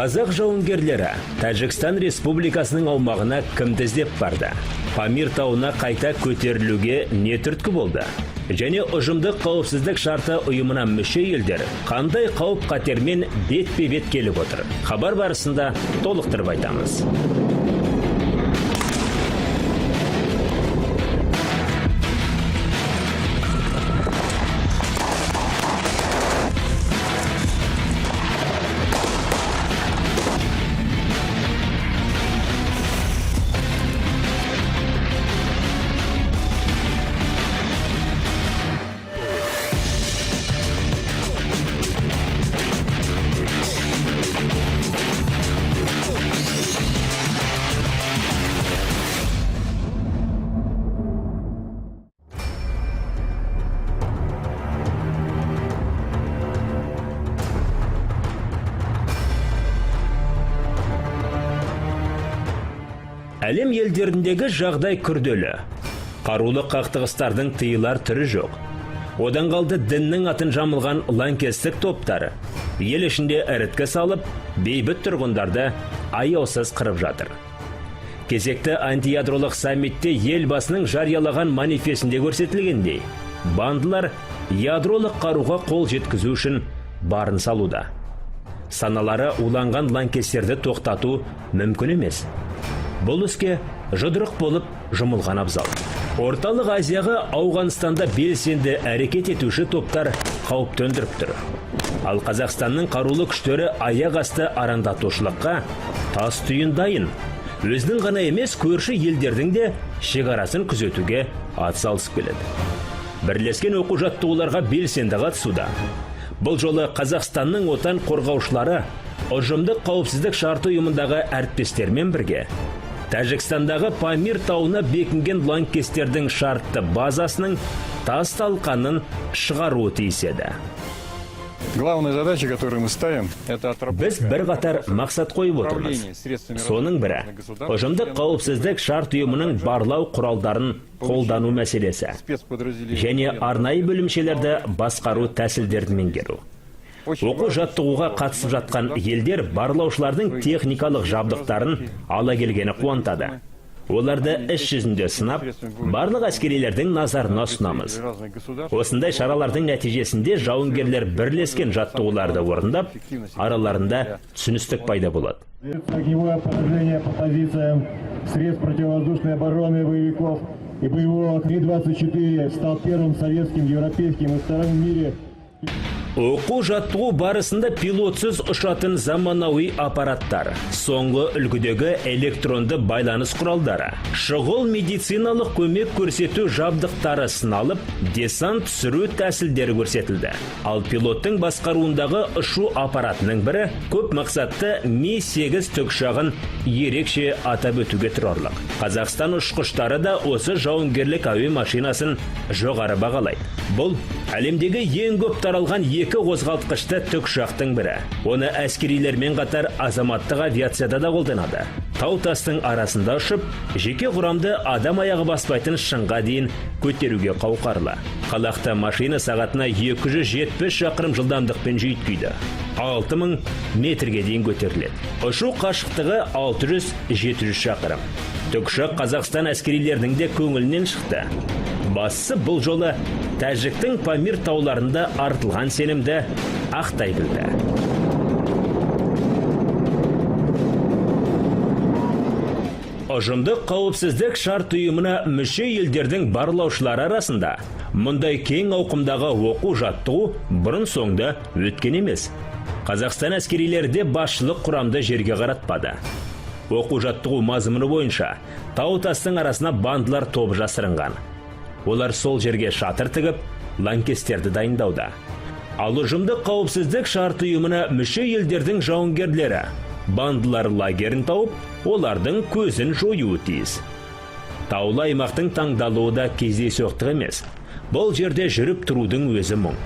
Қазақ жауынгерлері Тәжікстан Республикасының аумағына кімді іздеп барды? Памир тауына қайта көтерілуге не түрткі болды? Және ұжымдық қауіпсіздік шарты ұйымына мүше елдер қандай қауіп-қатермен бетпе-бет келіп отыр? Хабар барысында толықтырып айтамыз. Әлем елдеріндегі жағдай күрделі. Қарулы қақтығыстардың тыйылар түрі жоқ. Одан қалды діннің атын жамылған лаңкестік топтары. Ел ішінде іріткі салып, бейбіт тұрғындарды аяусыз қырып жатыр. Кезекті антиядролық саммитте елбасының жариялаған манифесінде көрсетілгендей, бандылар ядролық қаруға қол жеткізу үшін барын салуда. Саналары уланған лаңкестерді тоқтату мүмкін емес. Бұл іске жұдырық болып жұмылған абзал. Орталық Азияға Ауғанстанда белсенді әрекет етуші топтар қауіп төндіріп тұр. Ал Қазақстанның қарулы күштері аяқ асты арандатушылыққа тас түйін дайын. Өзінің ғана емес, көрші елдердің де шекарасын күзетуге атсалысып келеді. Бірлескен оқу-жаттығуларға белсенді қатысуда. Бұл жолы Қазақстанның отан қорғаушылары ұжымдық қауіпсіздік шарты ұйымындағы әріптестермен бірге Тәжікстандағы Памир тауына бекінген лаңкестердің шартты базасының тас талқанын шығаруы тиіс еді. Главная задача, которую мы ставим, это Біз бір қатар мақсат қойып отырмыз. Соның бірі, ұжымдық қауіпсіздік шарт ұйымының барлау құралдарын қолдану мәселесі. Және арнайы бөлімшелерді басқару тәсілдерін меңгеру. Оқу-жаттығуға қатысып жатқан елдер барлаушылардың техникалық жабдықтарын ала келгені қуантады. Оларды іс жүзінде сынап, барлық әскерилердің назарына ұсынамыз. Осындай шаралардың нәтижесінде жауынгерлер бірлескен жаттығуларды орындап, араларында түсіністік пайда болады. Огневое поражение по позициям средств противовоздушной обороны боевиков и боевого Ми-24 стал первым советским, европейским и вторым в мире. Оқу-жаттығу барысында пилотсыз ұшатын заманауи аппараттар, соңғы үлгідегі электронды байланыс құралдары, шұғыл медициналық көмек көрсету жабдықтары сыналып, десант түсіру тәсілдері көрсетілді. Ал пилоттың басқаруындағы ұшу аппаратының бірі көп мақсатты Ми-8 тікұшағын ерекше атап өтуге тұрарлық. Қазақстан ұшқыштары да осы жауынгерлік әуе машинасын жоғары бағалайды. Бұл әлемдегі ең көп таралған екі қозғалтқышты тікұшақтың бірі. Оны әскерилермен қатар азаматтық авиацияда да қолданады. Тау-тастың арасында ұшып, жеке құрамды адам аяғы баспайтын шыңға дейін көтеруге қауқарлы. Қалақты машина сағатына 270 шақырым жылдамдықпен жүйткиді. 6000 метрге дейін көтеріледі. Ұшу қашықтығы 600-700 шақырым. Тікұшақ Қазақстан әскерилерінің де көңілінен шықты. Бастысы бұл жолы Тәжіктің Памир тауларында артылған сенімді ақтай білді. Ұжымдық қауіпсіздік шарт ұйымына мүше елдердің барлаушылары арасында мұндай кең ауқымдағы оқу-жаттығу бұрын соңды өткен емес. Қазақстан әскерилері де басшылық құрамды жерге қаратпады. Оқу-жаттығу мазмұны бойынша тау-тастың арасына бандылар тобы жасырынған. Олар сол жерге шатыр тігіп, лаңкестерді дайындауда. Ал ұжымдық қауіпсіздік шарт ұйымына мүше елдердің жауынгерлері бандылар лагерін тауып, олардың көзін жоюы тиіс. Таулы аймақтың таңдалуы да кездейсоқтық емес. Бұл жерде жүріп тұрудың өзі мұң.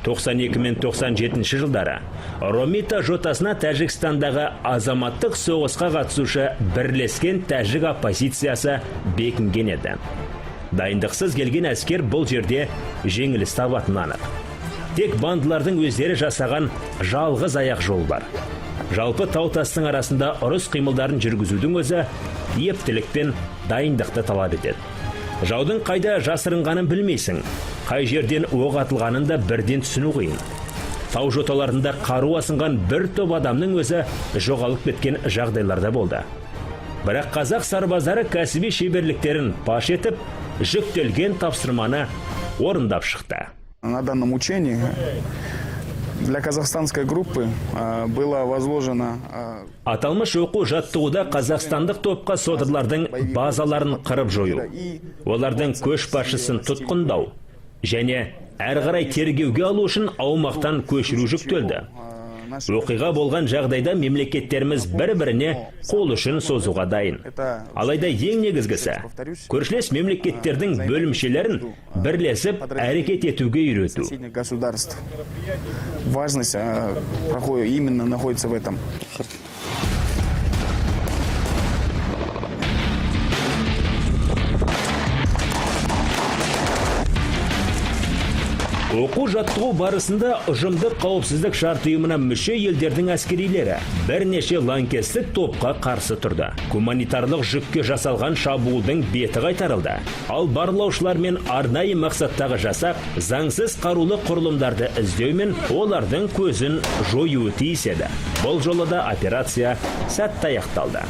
92 мен 97 жылдары Ромита жотасына Тәжікстандағы азаматтық соғысқа қатысушы бірлескен тәжік оппозициясы бекінген еді. Дайындықсыз келген әскер бұл жерде жеңіліс табатыны анық. Тек бандылардың өздері жасаған жалғыз аяқ жол бар. Жалпы тау-тастың арасында ұрыс қимылдарын жүргізудің өзі ептілік пен дайындықты талап етеді. Жаудың қайда жасырынғанын білмейсің, қай жерден оқ атылғанын да бірден түсіну қиын. Тау жоталарында қару асынған бір топ адамның өзі жоғалып кеткен жағдайларда болды. Бірақ қазақ сарбаздары кәсіби шеберліктерін паш етіп, жүктелген тапсырманы орындап шықты. На данном учении для казахстанской группы было возложено... Аталмыш оқу жаттығуда қазақстандық топқа содырлардың базаларын қырып жою, олардың көшбасшысын тұтқындау және әрі қарай тергеуге алу үшін аумақтан көшіру жүктелді. Оқиға болған жағдайда мемлекеттеріміз бір-біріне қол ұшын созуға дайын. Алайда ең негізгісі, көршілес мемлекеттердің бөлімшелерін бірлесіп әрекет етуге үйрету. Важность именно находится в этом. Оқу жаттығу барысында ұжымдық қауіпсіздік шарт ұйымына мүше елдердің әскерилері бірнеше лаңкестік топқа қарсы тұрды. Гуманитарлық жүкке жасалған шабуылдың беті қайтарылды. Ал барлаушылар мен арнайы мақсаттағы жасақ заңсыз қарулы құрылымдарды іздеумен олардың көзін жоюы тиіс еді. Бұл жолы да операция сәтті аяқталды.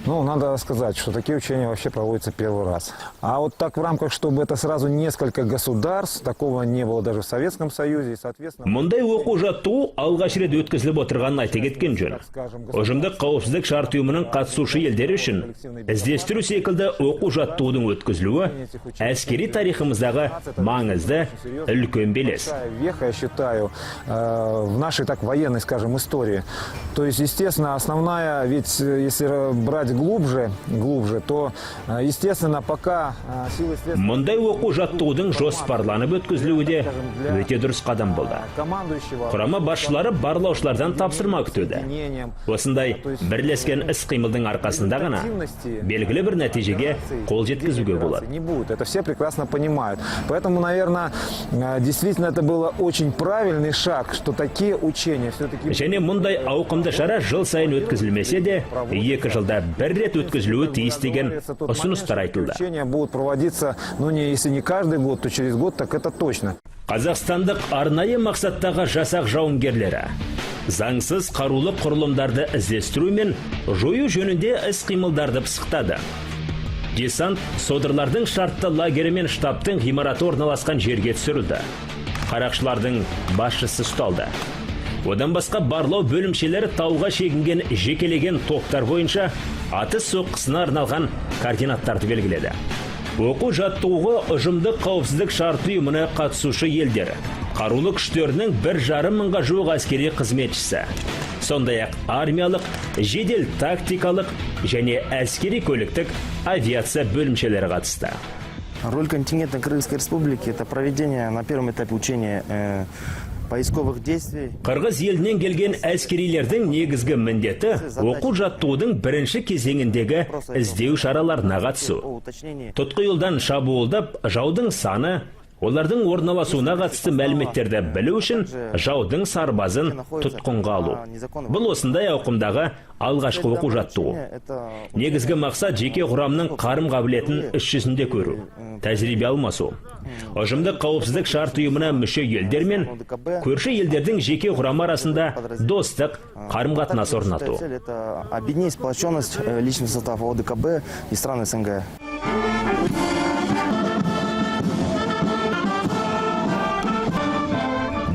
Ну, надо сказать, что такие учения вообще проводятся первый раз. А вот так в рамках, чтобы это сразу несколько государств, такого не было даже в Советском Союзе, и, соответственно... Мұндай оқу жаттығу алғаш рет өткізіліп отырғанын айта кеткен жөн. Ұжымдық қауіпсіздік шарт ұйымының қатысушы елдері үшін іздестіру секілді оқу жаттығудың өткізілуі әскери тарихымыздағы маңызды үлкен белес. Я считаю, в нашей так военной, скажем, истории. То есть, естественно, основная, ведь если брать глубже, то, естественно, пока силы следствия... Мұндай оқу жаттығудың жоспарланып өткізілуі де өте дұрыс қадам болды. Құрама басшылары барлаушылардан тапсырма күтуді. Осындай бірлескен іс-қимылдың арқасында ғана белгілі бір нәтижеге қол жеткізуге болады. Это все прекрасно понимают. Поэтому, наверное, действительно это было очень правильный шаг, что такие учения все-таки... Және мұндай ауқымды шара жыл сайын өткізілмесе де, 2 жылда бір рет өткізілуі тиіс деген ұсыныстар айтылды. Учения будут проводиться, ну, если не каждый год, то через год, так это точно. Қазақстандық арнайы мақсаттағы жасақ жауынгерлері заңсыз қарулы құрылымдарды іздестіру мен жою жөнінде іс-қимылдарды пысықтады. Десант содырлардың шартты лагері мен штабтың ғимараты орналасқан жерге түсірілді. Қарақшылардың басшысы ұсталды. Одан басқа барлау бөлімшелері тауға шегінген жекелеген топтар бойынша атыс соққысына арналған координаттарды белгіледі. Оқу жаттығуға ұжымдық қауіпсіздік шарты ұйымына қатысушы елдері, қарулы күштерінің 1,5 мыңға жуық әскери қызметшісі, сондай-ақ армиялық, жедел тактикалық және әскери көліктік авиация бөлімшелері қатысты. Роль контингента Кыргызской республики – это проведение на первом этапе учения поисковых действий. Қырғыз елінен келген әскерилердің негізгі міндеті оқу жаттығудың бірінші кезеңіндегі іздеу шараларына қатысу. Тұтқы елдан шабуылдап, жаудың саны, олардың орналасуына қатысты мәліметтерді білу үшін жаудың сарбазын тұтқынға алу. Бұл осындай ауқымдағы алғашқы оқу жаттығу. Негізгі мақсат жеке құрамның қарым-қабілетін іс жүзінде көру, тәжірибе алмасу. Ұжымдық қауіпсіздік шарт ұйымына мүше елдер мен көрші елдердің жеке құрамы арасында достық, қарым-қатынас орнату. Объединить сплоченность личного состава ОДКБ и стран СНГ.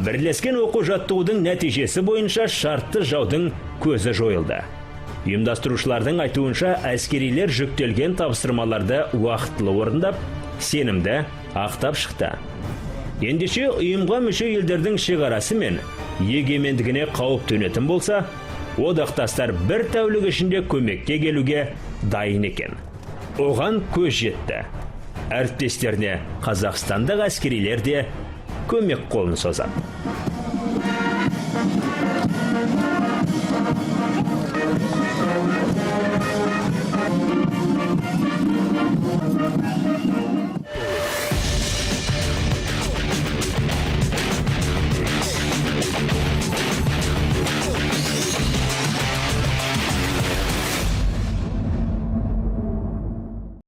Бірлескен оқу жаттығудың нәтижесі бойынша шартты жаудың көзі жойылды. Ұйымдастырушылардың айтуынша әскерилер жүктелген тапсырмаларды уақытылы орындап, сенімді ақтап шықты. Ендеше ұйымға мүше елдердің шекарасы мен егемендігіне қауіп төнетін болса, одақтастар бір тәулік ішінде көмекке келуге дайын екен. Оған көз жетті. Әріптестеріне қазақстандық әскерилер де көмек қолын созады.